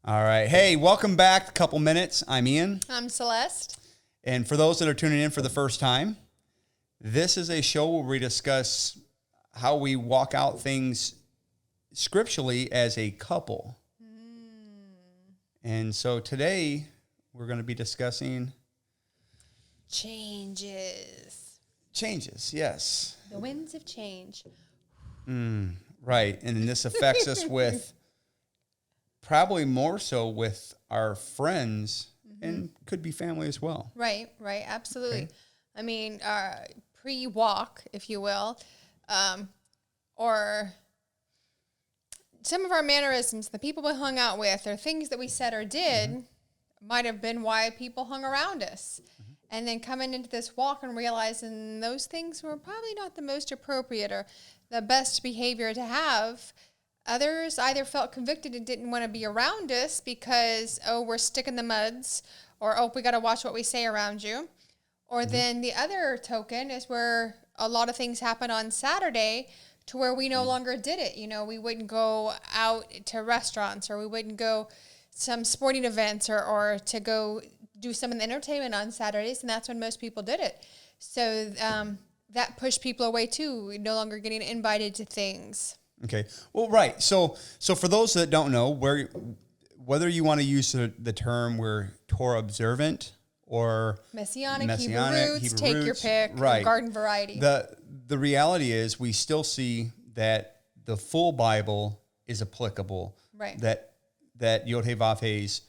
All right. Hey, welcome back. A couple minutes. I'm Ian. I'm Celeste. And for those that are tuning in for the first time, this is a show where we discuss how we walk out things scripturally as a couple. And so today we're going to be discussing Changes. changes. Yes. The winds of change. Right. And this affects us with probably more so with our friends and could be family as well. Right, absolutely. Okay. I mean, pre-walk, if you will, or some of our mannerisms, the people we hung out with, or things that we said or did might have been why people hung around us. And then coming into this walk and realizing those things were probably not the most appropriate or the best behavior to have. Others either felt convicted and didn't want to be around us because, we're stuck in the muds, or, we got to watch what we say around you. Or then the other token is where a lot of things happen on Saturday to where we no longer did it. You know, we wouldn't go out to restaurants, or we wouldn't go some sporting events, or to go do some of the entertainment on Saturdays, and that's when most people did it. So that pushed people away too, no longer getting invited to things. Okay. Well, right. So for those that don't know, whether you want to use the term we're Torah observant or Messianic Hebrew roots, take your pick, right. Garden variety. The reality is we still see that the full Bible is applicable. Right. That Yod He Vav He's,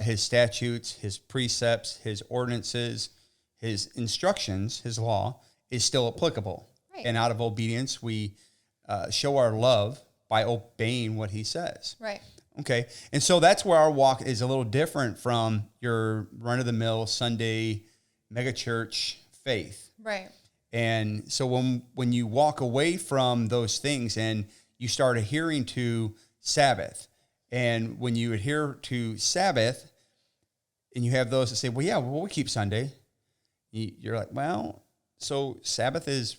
his statutes, his precepts, his ordinances, his instructions, his law is still applicable. Right. And out of obedience, we show our love by obeying what he says. Right. Okay. And so that's where our walk is a little different from your run-of-the-mill Sunday megachurch faith. Right. And so when you walk away from those things and you start adhering to Sabbath, and when you adhere to Sabbath and you have those that say, well, we keep Sunday. You're like, well, so Sabbath is,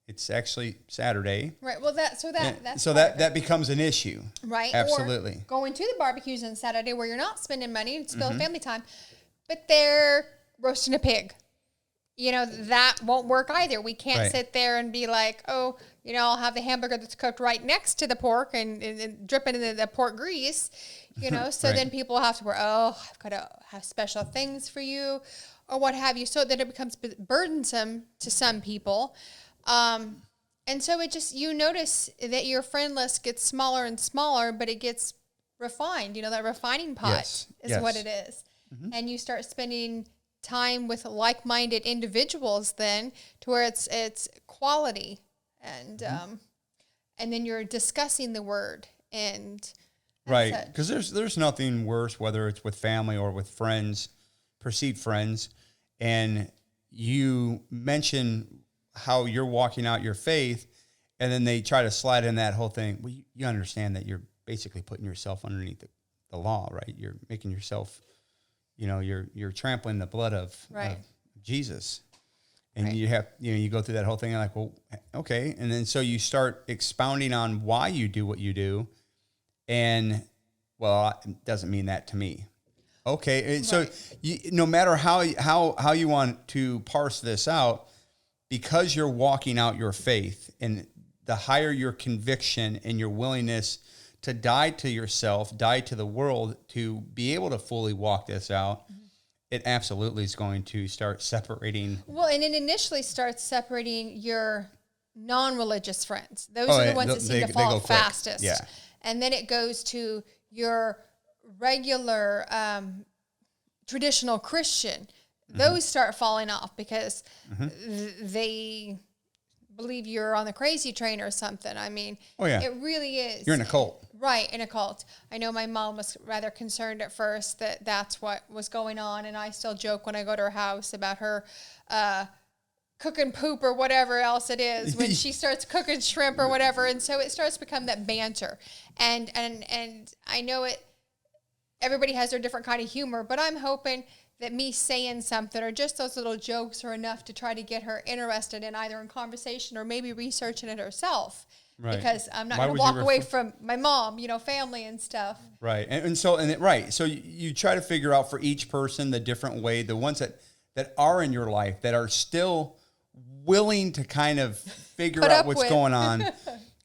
it's actually Saturday. Right. Well, that's that becomes an issue. Right. Absolutely. Or going to the barbecues on Saturday where you're not spending money, it's still family time, but they're roasting a pig. That won't work either. We can't sit there and be like, I'll have the hamburger that's cooked right next to the pork and dripping in the pork grease, So then people have to I've got to have special things for you or what have you. So that it becomes burdensome to some people. And so you notice that your friend list gets smaller and smaller, but it gets refined. That refining pot is what it is. Mm-hmm. And you start spending time with like-minded individuals then to where it's quality and then you're discussing the word and right, because there's nothing worse, whether it's with family or with friends, perceived friends, and you mention how you're walking out your faith, and then they try to slide in that whole thing. Well, you understand that you're basically putting yourself underneath the law, right? You're making yourself, you're trampling the blood of Jesus. And you have, you go through that whole thing and like, well, okay. And then so you start expounding on why you do what you do. And, well, it doesn't mean that to me. Okay. So no matter how you want to parse this out, because you're walking out your faith and the higher your conviction and your willingness to die to yourself, die to the world, to be able to fully walk this out, it absolutely is going to start separating. Well, and it initially starts separating your non-religious friends. Those are the ones that seem to fall fastest. Yeah. And then it goes to your regular traditional Christian. Those start falling off because they believe you're on the crazy train or something. I mean, it really is. You're in a cult. Right, in a cult. I know my mom was rather concerned at first that that's what was going on, and I still joke when I go to her house about her cooking poop or whatever else it is when she starts cooking shrimp or whatever, and so it starts to become that banter. And I know it. Everybody has their different kind of humor, but I'm hoping that me saying something or just those little jokes are enough to try to get her interested in either in conversation or maybe researching it herself. Right. because I'm not Why going to would you walk away refer- from my mom, family and stuff. Right. Right. So you try to figure out for each person the different way, the ones that are in your life that are still willing to kind of figure Put out up what's with. going on.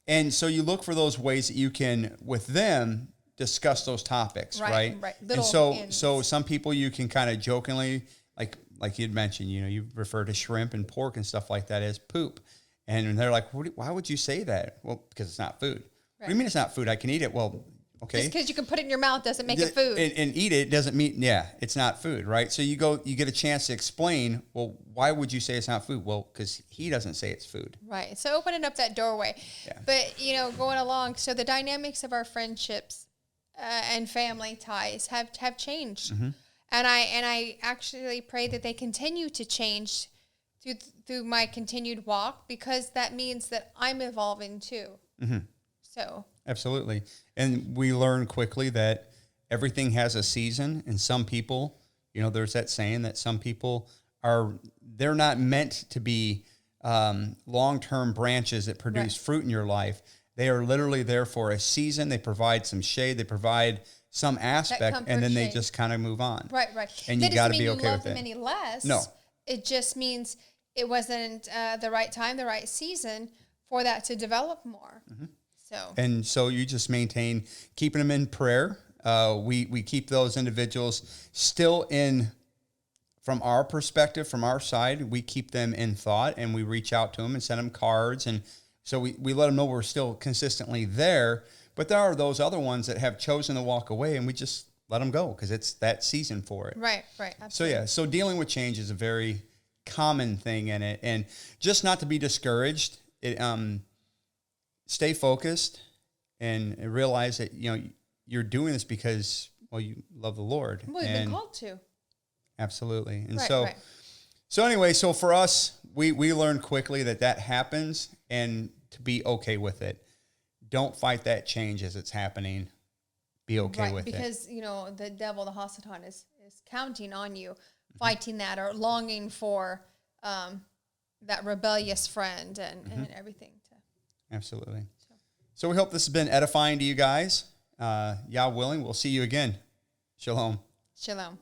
And so you look for those ways that you can, with them, discuss those topics, right? Right. And Little so ends. so some people you can kind of jokingly, like you'd mentioned, you refer to shrimp and pork and stuff like that as poop. And they're like, why would you say that? Well, because it's not food. What do you mean it's not food? I can eat it. Well, okay. Just because you can put it in your mouth doesn't make it food. And eat it doesn't mean, it's not food, right? So you get a chance to explain, well, why would you say it's not food? Well, because he doesn't say it's food. Right. So opening up that doorway. Yeah. But, going along, so the dynamics of our friendships and family ties have changed. Mm-hmm. And I actually pray that they continue to change through my continued walk, because that means that I'm evolving too. Mm-hmm. So. Absolutely. And we learn quickly that everything has a season, and some people, there's that saying that some people they're not meant to be long-term branches that produce fruit in your life. They are literally there for a season. They provide some shade. They provide some aspect, and then they just kind of move on. Right. And you got to be okay with it. That doesn't mean you love them any less. No. It just means it wasn't the right time, the right season for that to develop more. Mm-hmm. So. So you just maintain keeping them in prayer. We keep those individuals still from our perspective, from our side, we keep them in thought, and we reach out to them and send them cards. And so we let them know we're still consistently there. But there are those other ones that have chosen to walk away, and we just let them go because it's that season for it. Right. Absolutely. So dealing with change is a very common thing in it. And just not to be discouraged, stay focused and realize that, you're doing this because, you love the Lord. Well, we've been called to. Absolutely. And right. So anyway, so for us, we learned quickly that happens, and to be okay with it. Don't fight that change as it's happening. Be okay with because, it. Because, the devil, the Hasatan, is counting on you, fighting that or longing for that rebellious friend and everything. Absolutely. So we hope this has been edifying to you guys. Yah willing, we'll see you again. Shalom. Shalom.